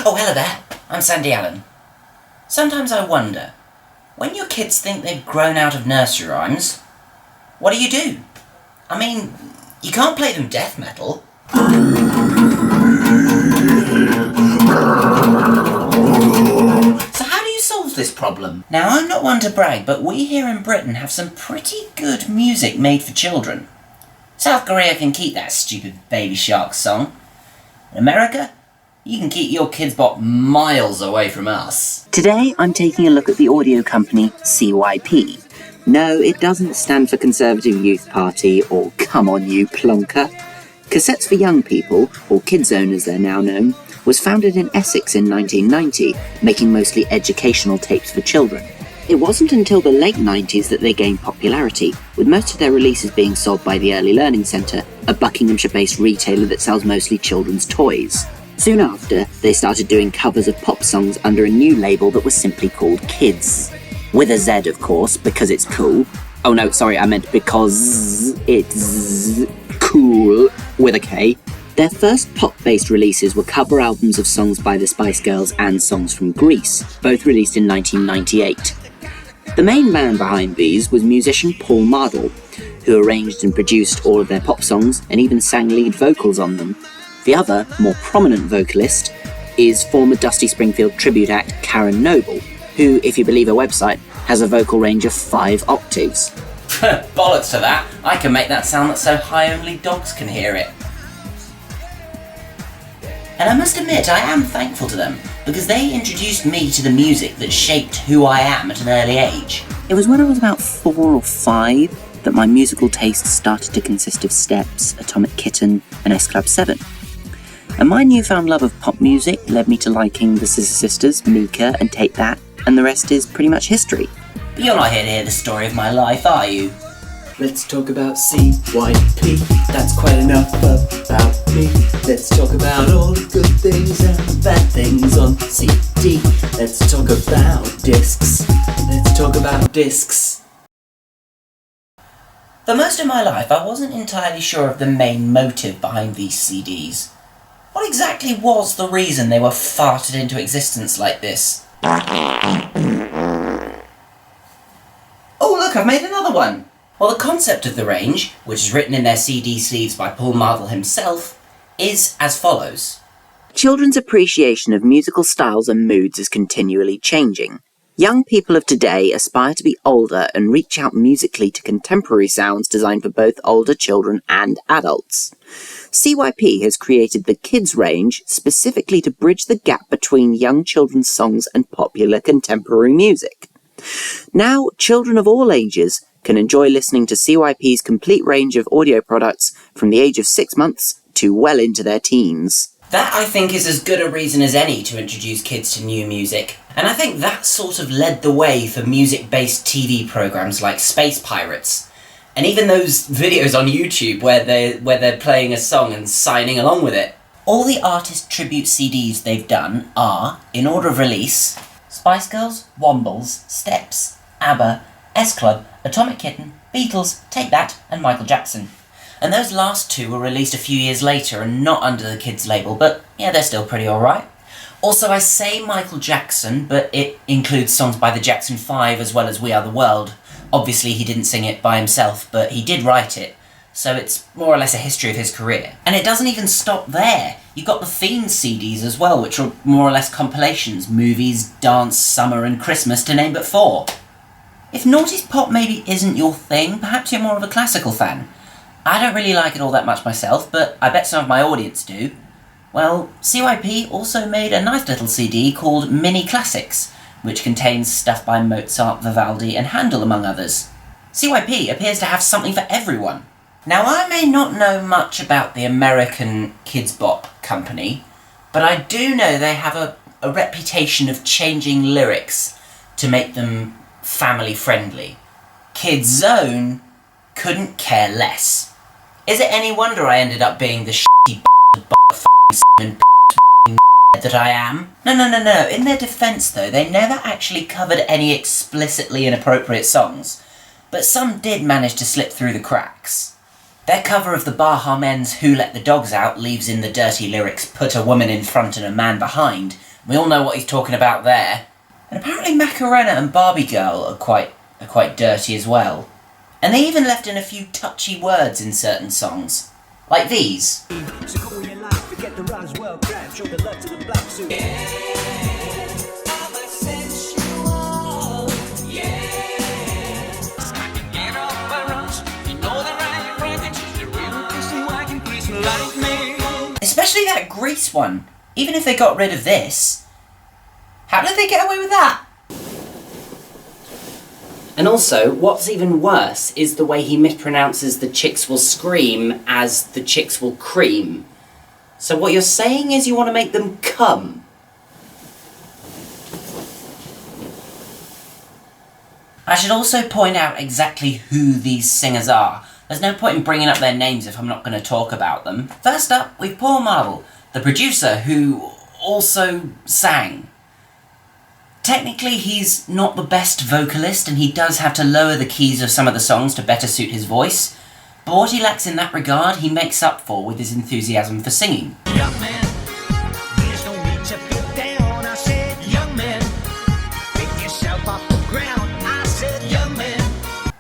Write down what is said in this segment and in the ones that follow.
Oh, hello there. I'm Sandy Allen. Sometimes I wonder, when your kids think they've grown out of nursery rhymes, what do? I mean, you can't play them death metal. So how do you solve this problem? Now, I'm not one to brag, but we here in Britain have some pretty good music made for children. South Korea can keep that stupid Baby Shark song. In America, you can keep your Kids Bop miles away from us. Today, I'm taking a look at the audio company CYP. No, it doesn't stand for Conservative Youth Party or Come On You Plonker. Cassettes for Young People, or Kidzone as they're now known, was founded in Essex in 1990, making mostly educational tapes for children. It wasn't until the late 90s that they gained popularity, with most of their releases being sold by the Early Learning Centre, a Buckinghamshire-based retailer that sells mostly children's toys. Soon after, they started doing covers of pop songs under a new label that was simply called Kids. With a Z, of course, because it's cool. Oh no, sorry, I meant because it's cool, with a K. Their first pop-based releases were cover albums of songs by the Spice Girls and songs from Greece, both released in 1998. The main man behind these was musician Paul Mardle, who arranged and produced all of their pop songs and even sang lead vocals on them. The other, more prominent vocalist is former Dusty Springfield tribute act Karen Noble, who, if you believe her website, has a vocal range of 5 octaves. Bollocks to that! I can make that sound that's so high only dogs can hear it. And I must admit, I am thankful to them, because they introduced me to the music that shaped who I am at an early age. It was when I was about 4 or 5 that my musical taste started to consist of Steps, Atomic Kitten, and S Club 7. And my newfound love of pop music led me to liking the Scissor Sisters, Mika, and Take That, and the rest is pretty much history. But you're not here to hear the story of my life, are you? Let's talk about CYP, that's quite enough about me. Let's talk about all the good things and the bad things on CD. Let's talk about discs. Let's talk about discs. For most of my life, I wasn't entirely sure of the main motive behind these CDs. What exactly was the reason they were farted into existence like this? Oh look, I've made another one! Well, the concept of the range, which is written in their CD sleeves by Paul Mardle himself, is as follows. Children's appreciation of musical styles and moods is continually changing. Young people of today aspire to be older and reach out musically to contemporary sounds designed for both older children and adults. CYP has created the Kids range specifically to bridge the gap between young children's songs and popular contemporary music. Now, children of all ages can enjoy listening to CYP's complete range of audio products from the age of 6 months to well into their teens. That, I think, is as good a reason as any to introduce kids to new music. And I think that sort of led the way for music-based TV programmes like Space Pirates. And even those videos on YouTube where they're playing a song and signing along with it. All the artist tribute CDs they've done are, in order of release, Spice Girls, Wombles, Steps, ABBA, S Club, Atomic Kitten, Beatles, Take That, and Michael Jackson. And those last 2 were released a few years later and not under the Kids label, but yeah, they're still pretty alright. Also, I say Michael Jackson, but it includes songs by the Jackson 5 as well as We Are the World. Obviously, he didn't sing it by himself, but he did write it, so it's more or less a history of his career. And it doesn't even stop there. You've got the themed CDs as well, which are more or less compilations, movies, dance, summer and Christmas, to name but 4. If noughties pop maybe isn't your thing, perhaps you're more of a classical fan. I don't really like it all that much myself, but I bet some of my audience do. Well, CYP also made a nice little CD called Mini Classics, which contains stuff by Mozart, Vivaldi and Handel among others. CYP appears to have something for everyone. Now, I may not know much about the American Kids Bop company, but I do know they have a reputation of changing lyrics to make them family friendly. Kidzone couldn't care less. Is it any wonder I ended up being the shitty that I am? No. In their defence though, they never actually covered any explicitly inappropriate songs, but some did manage to slip through the cracks. Their cover of the Baha Men's Who Let the Dogs Out leaves in the dirty lyrics, put a woman in front and a man behind, We all know what he's talking about there. And apparently Macarena and Barbie Girl are quite dirty as well. And they even left in a few touchy words in certain songs. Like these. Especially that Grease one. Even if they got rid of this, how did they get away with that? And also, what's even worse is the way he mispronounces the chicks will scream as the chicks will cream. So what you're saying is you want to make them come. I should also point out exactly who these singers are. There's no point in bringing up their names if I'm not going to talk about them. First up, we've Paul Marvel, the producer who also sang. Technically, he's not the best vocalist, and he does have to lower the keys of some of the songs to better suit his voice, but what he lacks in that regard, he makes up for with his enthusiasm for singing. Young man, there's no need to feel down. I said, young man, pick yourself off the ground. I said, young man.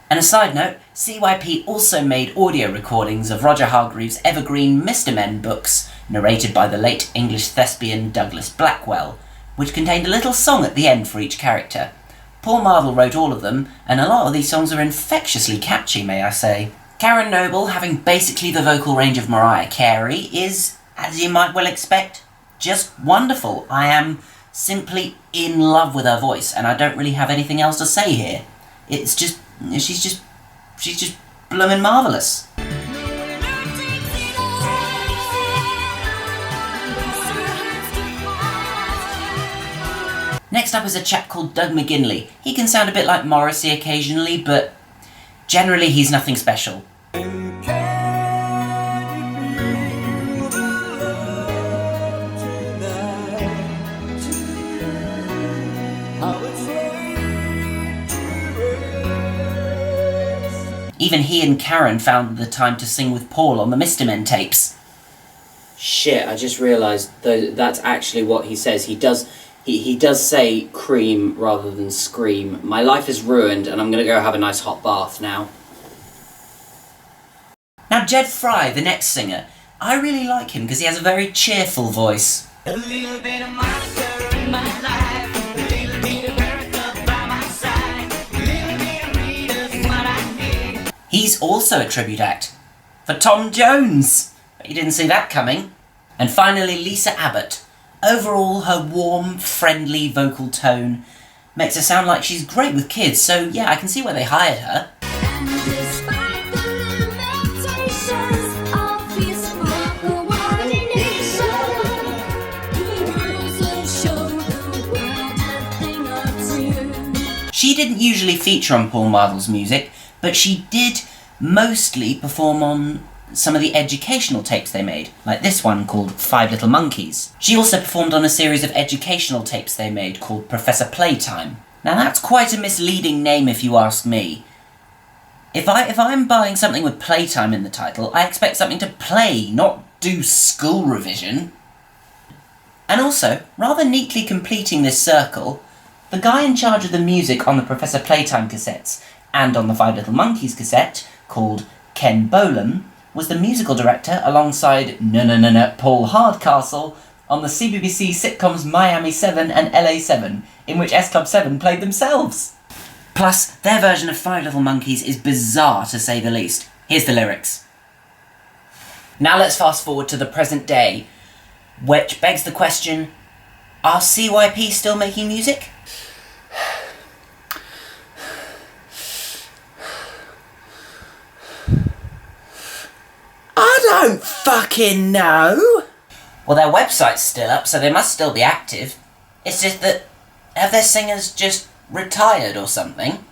And a side note, CYP also made audio recordings of Roger Hargreaves' evergreen Mr. Men books, narrated by the late English thespian Douglas Blackwell, which contained a little song at the end for each character. Paul Marvel wrote all of them, and a lot of these songs are infectiously catchy, may I say. Karen Noble, having basically the vocal range of Mariah Carey, is, as you might well expect, just wonderful. I am simply in love with her voice, and I don't really have anything else to say here. It's just, she's just bloomin' marvellous. Next up is a chap called Doug McGinley. He can sound a bit like Morrissey occasionally, but generally he's nothing special. Even he and Karen found the time to sing with Paul on the Mr. Men tapes. Shit, I just realised that's actually what he says. He does say cream rather than scream. My life is ruined and I'm gonna go have a nice hot bath now. Now Jed Fry, the next singer, I really like him because he has a very cheerful voice. A little bit of Monica in my life, a little bit of Erica by my side, a little bit of Rita's what I need. He's also a tribute act for Tom Jones. But you didn't see that coming. And finally Lisa Abbott. Overall, her warm, friendly vocal tone makes her sound like she's great with kids, so yeah, I can see why they hired her. She didn't usually feature on Paul Marvel's music, but she did mostly perform on some of the educational tapes they made, like this one called 5 Little Monkeys. She also performed on a series of educational tapes they made called Professor Playtime. Now that's quite a misleading name if you ask me. If I'm buying something with Playtime in the title, I expect something to play, not do school revision. And also, rather neatly completing this circle, the guy in charge of the music on the Professor Playtime cassettes and on the 5 Little Monkeys cassette, called Ken Bolam, was the musical director alongside Paul Hardcastle on the CBBC sitcoms Miami 7 and LA 7, in which S Club 7 played themselves. Plus, their version of 5 Little Monkeys is bizarre to say the least. Here's the lyrics. Now let's fast forward to the present day, which begs the question, are CYP still making music? I don't fucking know. Well, their website's still up, so they must still be active. It's just that, have their singers just retired or something?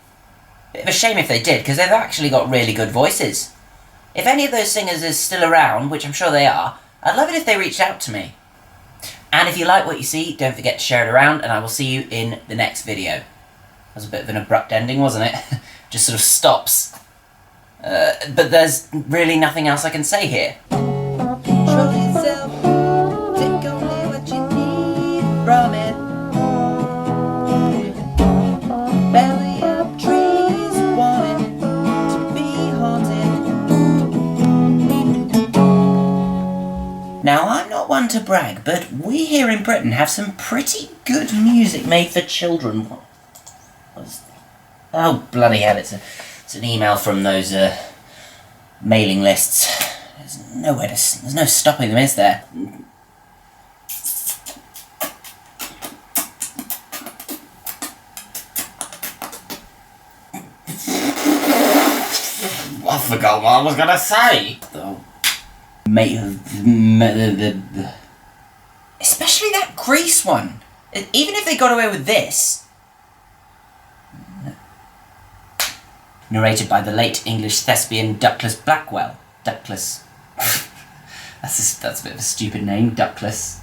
Bit of a shame if they did, because they've actually got really good voices. If any of those singers is still around, which I'm sure they are, I'd love it if they reached out to me. And if you like what you see, don't forget to share it around, and I will see you in the next video. That was a bit of an abrupt ending, wasn't it? Just sort of stops. But there's really nothing else I can say here. Control yourself, take only what you need. Now, I'm not one to brag, but we here in Britain have some pretty good music made for children. Oh, bloody hell, it's an email from those mailing lists. There's no stopping them, is there? I forgot what I was gonna say. Especially that Grease one. Even if they got away with this. Narrated by the late English thespian Douglas Blackwell. Douglas. That's a bit of a stupid name, Douglas.